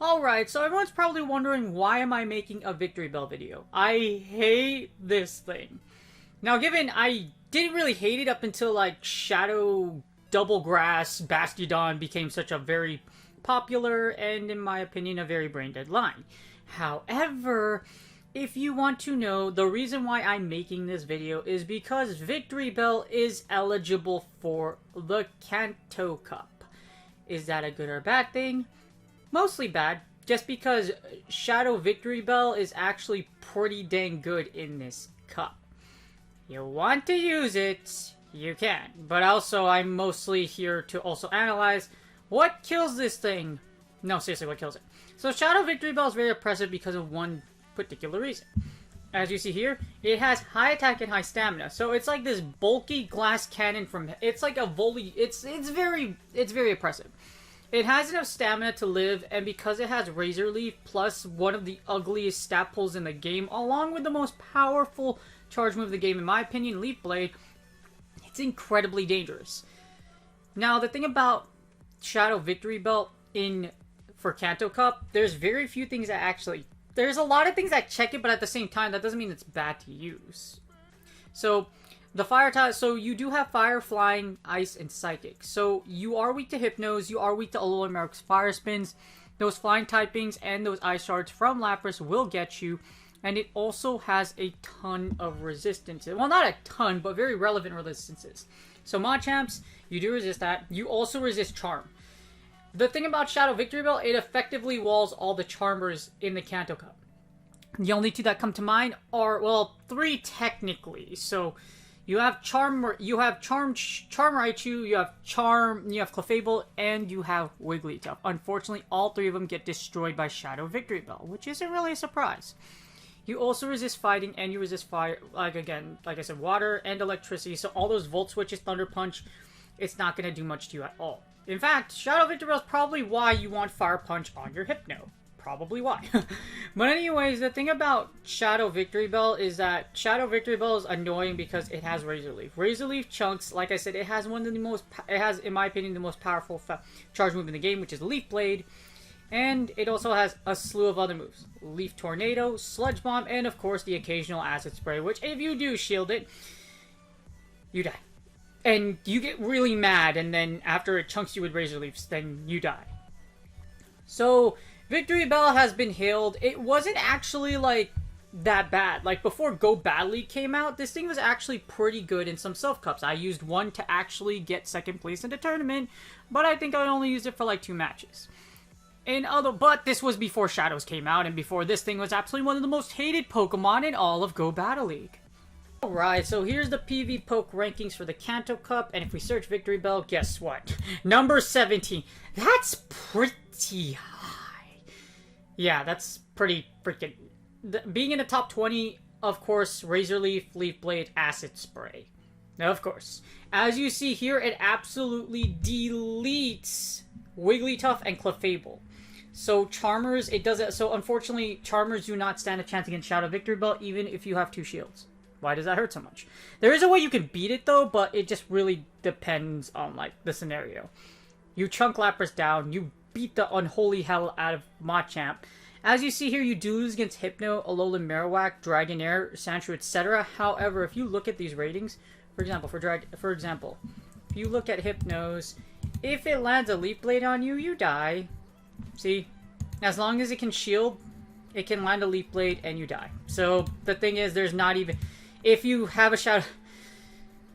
Alright, so everyone's probably wondering, why am I making a Victreebel video? I hate this thing. Now, given I didn't really hate it up until, like, Shadow Double Grass Bastiodon became such a very popular and, in my opinion, a very brain-dead line. However, if you want to know, the reason why I'm making this video is because Victreebel is eligible for the Kanto Cup. Is that a good or bad thing? Mostly bad, just because Shadow Victreebel is actually pretty dang good in this cup. You want to use it, you can. But also, I'm mostly here to also analyze what kills this thing. No, seriously, what kills it? So Shadow Victreebel is very impressive because of one particular reason. As you see here, it has high attack and high stamina. So it's like this bulky glass cannon from... It's like a volley... It's very impressive. It has enough stamina to live, and because it has Razor Leaf plus one of the ugliest stat pulls in the game, along with the most powerful charge move of the game, in my opinion, Leaf Blade, it's incredibly dangerous. Now, the thing about Shadow Victreebel for Kanto Cup, there's very few things that actually... There's a lot of things that check it, but at the same time, that doesn't mean it's bad to use. So... The fire type, so you do have fire, flying, ice, and psychic. So you are weak to Hypnos, you are weak to Alola Merrick's fire spins. Those flying typings and those ice shards from Lapras will get you. And it also has a ton of resistances. Well, not a ton, but very relevant resistances. So Machamps, you do resist that. You also resist Charm. The thing about Shadow Victreebel, it effectively walls all the Charmers in the Kanto Cup. The only two that come to mind are, well, three technically. So... You have Charm Raichu, you have Clefable, and you have Wigglytuff. Unfortunately, all three of them get destroyed by Shadow Victreebel, which isn't really a surprise. You also resist fighting, and you resist fire, like I said, water and electricity. So all those Volt Switches, Thunder Punch, it's not going to do much to you at all. In fact, Shadow Victreebel is probably why you want Fire Punch on your Hypno. Probably why. But anyways, the thing about Shadow Victreebel is that Shadow Victreebel is annoying because it has Razor Leaf. Razor Leaf chunks, like I said, it has one of the most, it has, in my opinion, the most powerful charge move in the game, which is Leaf Blade. And it also has a slew of other moves. Leaf Tornado, Sludge Bomb, and of course the occasional Acid Spray, which if you do shield it, you die. And you get really mad, and then after it chunks you with Razor Leafs, then you die. So... Victreebel has been healed. It wasn't actually, like, that bad. Like, before Go Battle League came out, this thing was actually pretty good in some self-cups. I used one to actually get second place in the tournament, but I think I only used it for, like, 2 matches. But this was before Shadows came out, and before this thing was absolutely one of the most hated Pokemon in all of Go Battle League. Alright, so here's the PV Poke rankings for the Kanto Cup, and if we search Victreebel, guess what? Number 17. That's pretty high. Yeah, that's pretty freaking... Being in the top 20, of course, Razor Leaf, Leaf Blade, Acid Spray. Now, of course. As you see here, it absolutely deletes Wigglytuff and Clefable. So Charmers, it does it. So unfortunately, Charmers do not stand a chance against Shadow Victreebel, even if you have 2 shields. Why does that hurt so much? There is a way you can beat it, though, but it just really depends on, like, the scenario. You chunk Lapras down, you beat the unholy hell out of Machamp. As you see here, you do lose against Hypno, Alola Marowak, Dragonair, Sandshrew, etc. However, if you look at these ratings, for example, if you look at Hypnos, if it lands a Leaf Blade on you, you die. See? As long as it can shield, it can land a Leaf Blade and you die. So, the thing is, there's not even... If you have a Shadow...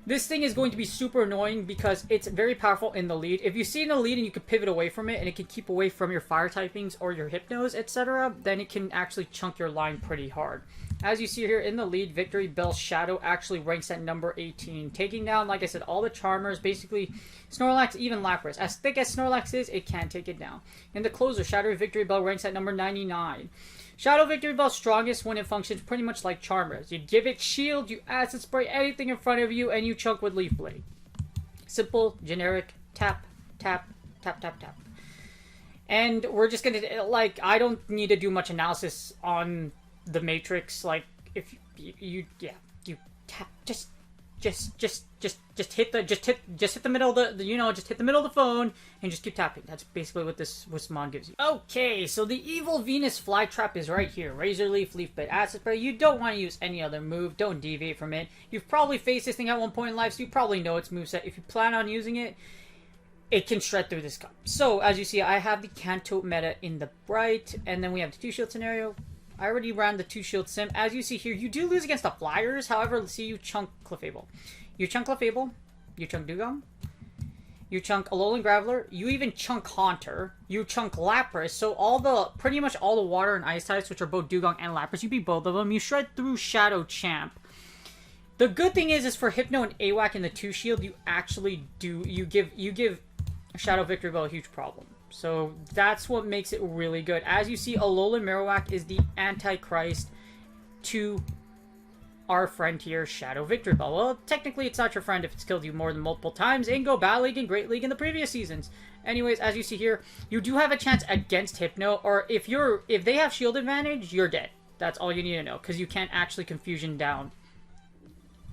This thing is going to be super annoying because it's very powerful in the lead. If you see in the lead and you can pivot away from it and it can keep away from your fire typings or your Hypnos, etc., then it can actually chunk your line pretty hard. As you see here in the lead, Victreebel Shadow actually ranks at number 18, taking down, like I said, all the Charmers, basically Snorlax, even Lapras. As thick as Snorlax is, it can't take it down. In the closer, Shadow Victreebel ranks at number 99. Shadow Victreebel strongest when it functions pretty much like Charmers. You give it shield, you acid spray anything in front of you, and you chunk with Leaf Blade. Simple, generic, tap, tap, tap, tap, tap. And we're just gonna, like, I don't need to do much analysis on the Matrix. Like, if you tap, just hit the middle of the, just hit the middle of the phone and just keep tapping. That's basically what this mod gives you. Okay, so the evil Venus Flytrap is right here. Razor Leaf, Leaf Blade, Acid Spray. You don't want to use any other move. Don't deviate from it. You've probably faced this thing at one point in life, so you probably know its moveset. If you plan on using it, it can shred through this cup. So, as you see, I have the Kanto meta in the bright, and then we have the 2-shield scenario. I already ran the 2-shield sim. As you see here, you do lose against the Flyers. However, let's see, you chunk Clefable. You chunk Clefable. You chunk Dugong. You chunk Alolan Graveler. You even chunk Haunter. You chunk Lapras. So pretty much all the water and ice types, which are both Dugong and Lapras, you beat both of them. You shred through Shadow Champ. The good thing is for Hypno and AWAC in the 2-shield, you actually do, you give Shadow Victreebel a huge problem. So that's what makes it really good. As you see, Alolan Marowak is the Antichrist to our friend here, Shadow Victreebel. Well, technically it's not your friend if it's killed you more than multiple times in Go Battle League and Great League in the previous seasons. Anyways, as you see here, you do have a chance against Hypno, or if they have shield advantage, you're dead. That's all you need to know, because you can't actually confusion down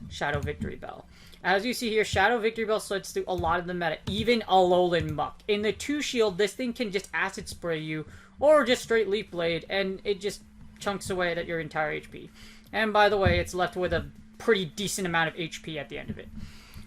Shadow Victreebel. As you see here, Shadow Victreebel slides through a lot of the meta, even Alolan Muck. In the 2-shield, this thing can just Acid Spray you, or just straight Leaf Blade, and it just chunks away at your entire HP. And by the way, it's left with a pretty decent amount of HP at the end of it.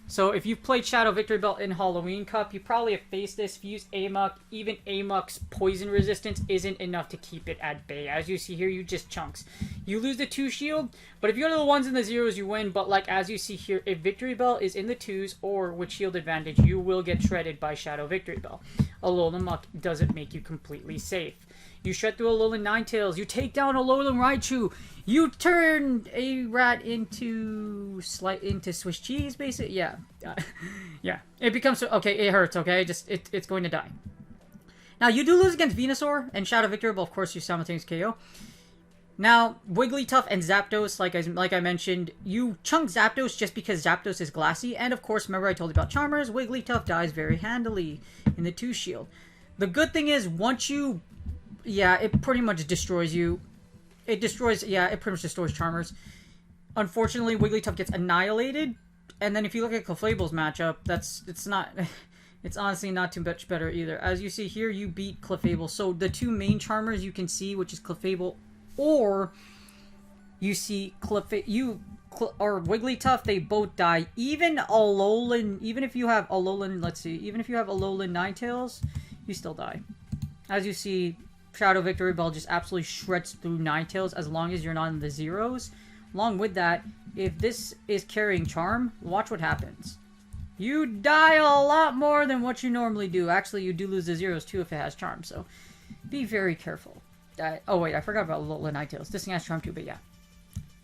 So if you've played Shadow Victreebel in Halloween Cup, you probably have faced this. If you use Amok, even Amok's poison resistance isn't enough to keep it at bay. As you see here, you just chunks. You lose the 2-shield, but if you go to the 1s and the 0s, you win. But like as you see here, if Victreebel is in the 2s or with shield advantage, you will get shredded by Shadow Victreebel. Alolan Muck doesn't make you completely safe. You shred through Alolan Ninetales. You take down Alolan Raichu. You turn a rat into Swiss cheese, basically. Yeah, yeah. It becomes okay. It hurts. Okay, it's going to die. Now you do lose against Venusaur and Shadow Victreebel. Of course, you simultaneous KO. Now Wigglytuff and Zapdos, like I mentioned, you chunk Zapdos just because Zapdos is glassy, and of course, remember I told you about Charmers. Wigglytuff dies very handily in the 2-shield. The good thing is once you it pretty much destroys you. It pretty much destroys Charmers. Unfortunately, Wigglytuff gets annihilated. And then if you look at Clefable's matchup, it's honestly not too much better either. As you see here, you beat Clefable. So the two main Charmers you can see, which is Clefable, or you see or Wigglytuff, they both die. Even Alolan, even if you have Alolan Ninetales, you still die. As you see, Shadow Victreebel just absolutely shreds through Ninetales as long as you're not in the 0s. Along with that, if this is carrying Charm, watch what happens. You die a lot more than what you normally do. Actually, you do lose the 0s too if it has Charm, so be very careful. Oh wait, I forgot about Ninetales. This thing has Charm too, but yeah.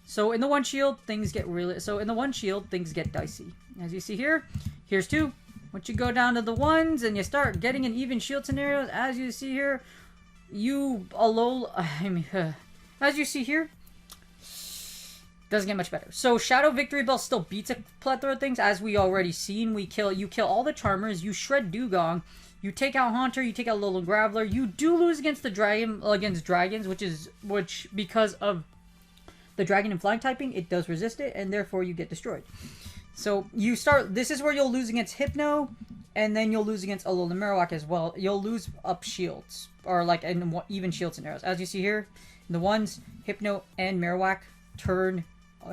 So in the 1-shield, things get dicey. As you see here, here's 2. Once you go down to the 1s and you start getting an even shield scenarios, as you see here, as you see here, doesn't get much better. So Shadow Victreebel still beats a plethora of things, as we already seen. You kill all the Charmers, you shred Dugong, you take out Haunter, you take out Alolan Graveler. You do lose against dragons, which because of the dragon and flying typing, it does resist it, and therefore you get destroyed. So this is where you'll lose against Hypno, and then you'll lose against Alolan Marowak as well. You'll lose up shields, or like in even shield scenarios. As you see here, in the 1s, Hypno and Marowak turn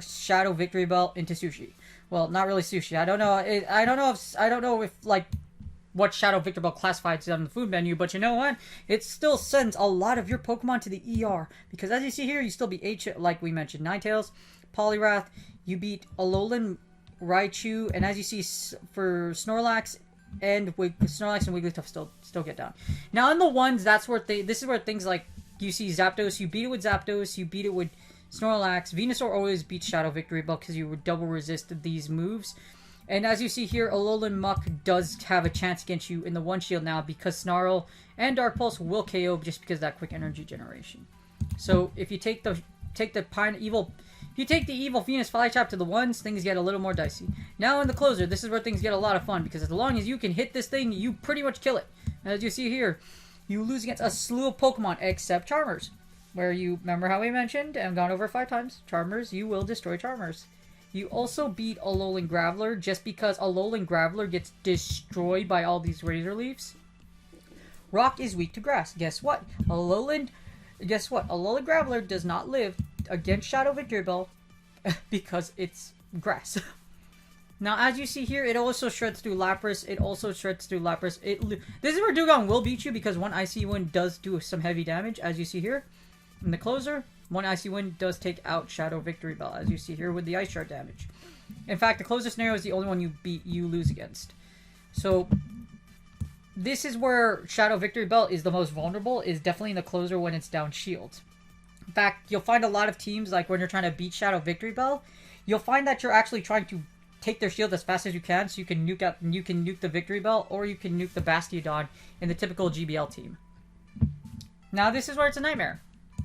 Shadow Victreebel into sushi. Well, not really sushi. I don't know if like what Shadow Victreebel classifies on the food menu, but you know what? It still sends a lot of your Pokemon to the ER, because as you see here, you still beat like we mentioned, Ninetales, Poliwrath. You beat Alolan Raichu, and as you see for Snorlax and Wigglytuff still get down. Now in the 1s, this is where things like you see Zapdos, you beat it with Zapdos, you beat it with Snorlax, Venusaur always beats Shadow Victreebel because you would double resist these moves. And as you see here, Alolan Muck does have a chance against you in the one shield now because Snarl and Dark Pulse will KO just because of that quick energy generation. So if you take the evil Venus Fly Trap to the ones, things get a little more dicey. Now in the closer, this is where things get a lot of fun because as long as you can hit this thing, you pretty much kill it. As you see here, you lose against a slew of Pokemon except Charmers. Where you remember how we mentioned and gone over 5 times, Charmers, you will destroy Charmers. You also beat Alolan Graveler just because Alolan Graveler gets destroyed by all these Razor Leaves. Rock is weak to grass. Guess what? Alolan Graveler does not live against Shadow Victreebel because it's grass. Now, as you see here, it also shreds through Lapras. This is where Dugong will beat you because one Icy Wind does do some heavy damage, as you see here. In the closer, one Icy Wind does take out Shadow Victreebel, as you see here with the Ice Shard damage. In fact, the closer scenario is the only one you lose against. So, this is where Shadow Victreebel is the most vulnerable, is definitely in the closer when it's down shield. In fact, you'll find a lot of teams, like when you're trying to beat Shadow Victreebel, you'll find that you're actually trying to take their shield as fast as you can, so you can nuke the Victreebel, or you can nuke the Bastiodon in the typical GBL team. Now, this is where it's a nightmare.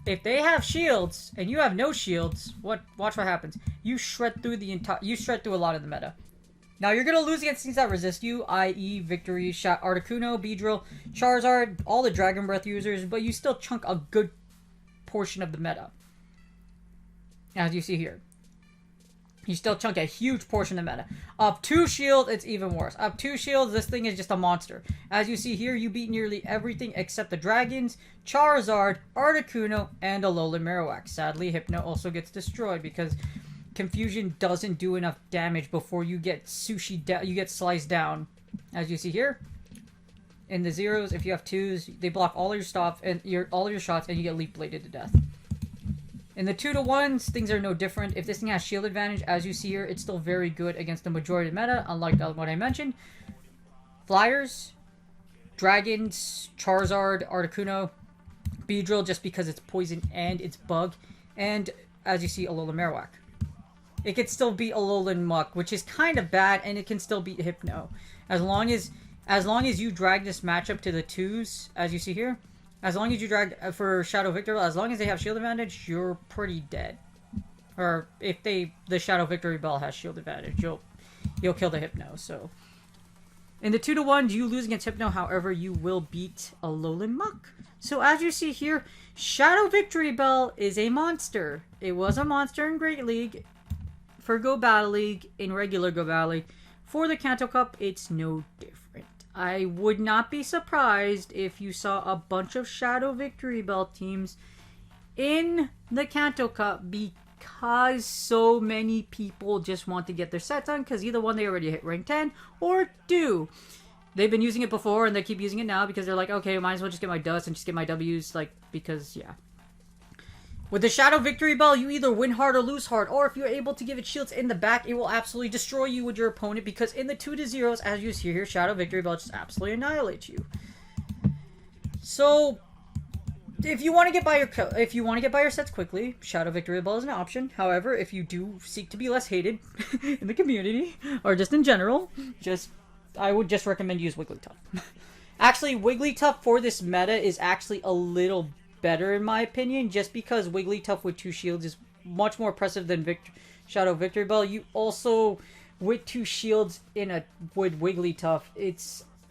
If they have shields and you have no shields, watch what happens. You shred through a lot of the meta. Now you're gonna lose against things that resist you, i.e. Victory, Articuno, Beedrill, Charizard, all the Dragon Breath users, but you still chunk a good portion of the meta. As you see here. You still chunk a huge portion of the meta. Up 2 shields, it's even worse. Up 2 shields, this thing is just a monster. As you see here, you beat nearly everything except the Dragons, Charizard, Articuno, and Alolan Marowak. Sadly, Hypno also gets destroyed because Confusion doesn't do enough damage before you get sliced down. As you see here, in the zeros, if you have 2s, they block all your stuff and all your shots, and you get Leaf Bladed to death. In the 2-to-1s, things are no different. If this thing has shield advantage, as you see here, it's still very good against the majority of the meta, unlike what I mentioned. Flyers, Dragons, Charizard, Articuno, Beedrill, just because it's poison and it's bug, and as you see, Alolan Marowak. It could still beat Alolan Muck, which is kind of bad, and it can still beat Hypno. As long as you drag this matchup to the 2s, as you see here, as long as you drag for Shadow Victreebel, as long as they have shield advantage, you're pretty dead. Or if the Shadow Victreebel has shield advantage, you'll kill the Hypno. So in the 2-to-1, you lose against Hypno, however, you will beat Alolan Muck. So as you see here, Shadow Victreebel is a monster. It was a monster in Great League, for Go Battle League, in regular Go Battle League. For the Kanto Cup, it's no different. I would not be surprised if you saw a bunch of Shadow Victreebel teams in the Kanto Cup because so many people just want to get their set done because either one, they already hit rank 10, or 2, they've been using it before and they keep using it now because they're like, okay, might as well just get my dust and just get my W's, like, because, yeah. With the Shadow Victreebel, you either win hard or lose hard, or if you're able to give it shields in the back, it will absolutely destroy you with your opponent, because in the 2-to-0s, as you see here, Shadow Victreebel just absolutely annihilates you. So, if you want to get by your sets quickly, Shadow Victreebel is an option. However, if you do seek to be less hated in the community, or just in general, I would just recommend use Wigglytuff. Actually, Wigglytuff for this meta is actually a little better in my opinion, just because Wigglytuff with 2 shields is much more impressive than Shadow Victreebel. You also, with 2 shields with Wigglytuff, it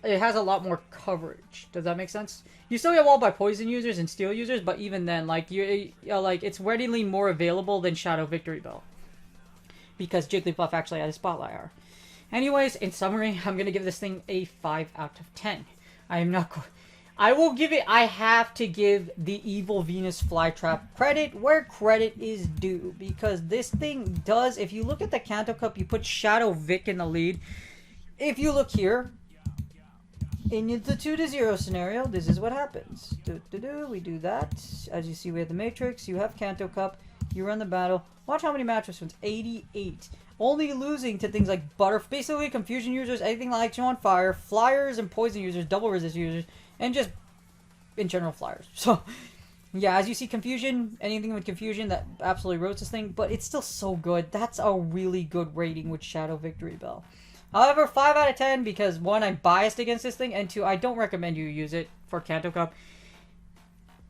has a lot more coverage. Does that make sense? You still get walled by poison users and steel users, but even then, like it's readily more available than Shadow Victreebel because Jigglypuff actually had a Spotlight R. Anyways, in summary, I'm gonna give this thing a 5 out of 10. I have to give the Evil Venus Flytrap credit where credit is due, because this thing does, if you look at the Kanto Cup, you put Shadow Vic in the lead. If you look here, in the 2-to-0 scenario, this is what happens. We do that. As you see, we have the Matrix, you have Kanto Cup, you run the battle. Watch how many match wins. 88. Only losing to things like basically Confusion users, anything like you on fire, Flyers and Poison users, double resist users, and just in general Flyers. So Yeah, as you see, confusion, anything with confusion, that absolutely roasts this thing, but it's still so good. That's a really good rating with Shadow Victreebel. However, 5 out of 10, because 1, I'm biased against this thing, and 2, I don't recommend you use it for Kanto Cup.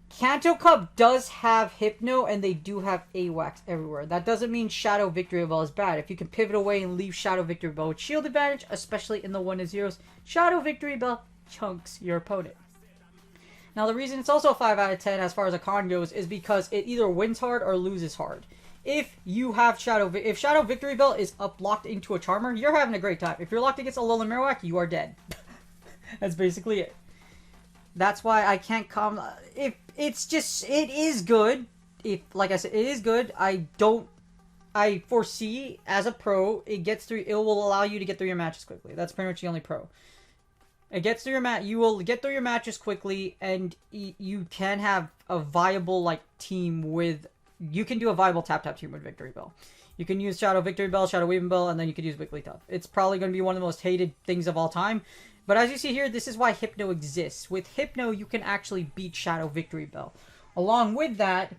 Kanto Cup does have Hypno, and they do have AWACS everywhere. That doesn't mean Shadow Victreebel is bad. If you can pivot away and leave Shadow Victreebel with shield advantage, especially in the 1-0s, Shadow Victreebel chunks your opponent. Now, the reason it's also a 5 out of 10 as far as a con goes is because it either wins hard or loses hard. If you have Shadow Victreebel is up locked into a Charmer, you're having a great time. If you're locked against a Alolan Marowak, you are dead. That's basically it. That's why I can't come. If it's just, it is good. If, like I said, it is good. I foresee as a pro, it will allow you to get through your matches quickly. That's pretty much the only pro. It gets through your you will get through your matches quickly, and you can have a viable team with. You can do a viable tap team with Victreebel. You can use Shadow Victreebel, Shadow Weaving, and then you could use Wigglytuff. It's probably going to be one of the most hated things of all time. But as you see here, this is why Hypno exists. With Hypno, you can actually beat Shadow Victreebel. Along with that,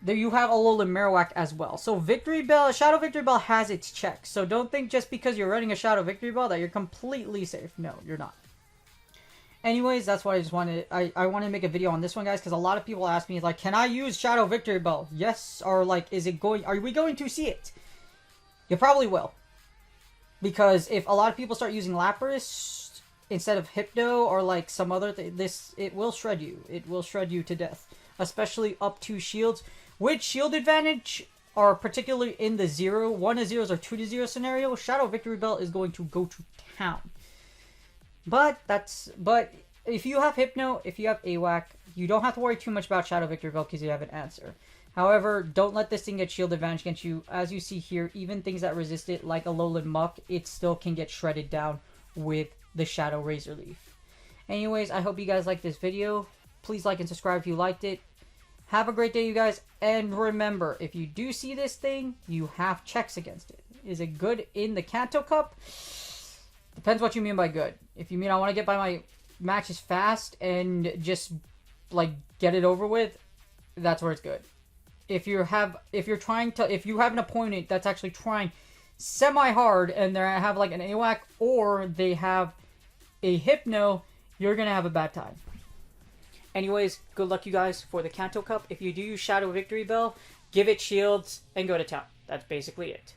there you have Alolan Marowak as well. So Shadow Victreebel has its checks. So don't think just because you're running a Shadow Victreebel that you're completely safe. No, you're not. Anyways, that's why I just wanted. I wanted to make a video on this one, guys, because a lot of people ask me like, can I use Shadow Victreebel? Yes, or is it going? Are we going to see it? You probably will, because if a lot of people start using Lapras instead of Hypno or some other thing, it will shred you. It will shred you to death, especially up to shields. With shield advantage, or particularly in the 1-0s or 2-0 scenario, Shadow Victreebel is going to go to town. But if you have Hypno, if you have AWAC, you don't have to worry too much about Shadow Victreebel because you have an answer. However, don't let this thing get shield advantage against you. As you see here, even things that resist it, like Alolan Muck, it still can get shredded down with the Shadow Razor Leaf. Anyways, I hope you guys liked this video. Please like and subscribe if you liked it. Have a great day, you guys. And remember, if you do see this thing, you have checks against it. Is it good in the Kanto Cup? Depends what you mean by good. If you mean I want to get by my matches fast and just get it over with, that's where it's good. If you have an opponent that's actually trying semi-hard and they have an AWAC or they have a Hypno, you're gonna have a bad time. Anyways, good luck you guys for the Kanto Cup. If you do use Shadow Victreebel, give it shields and go to town. That's basically it.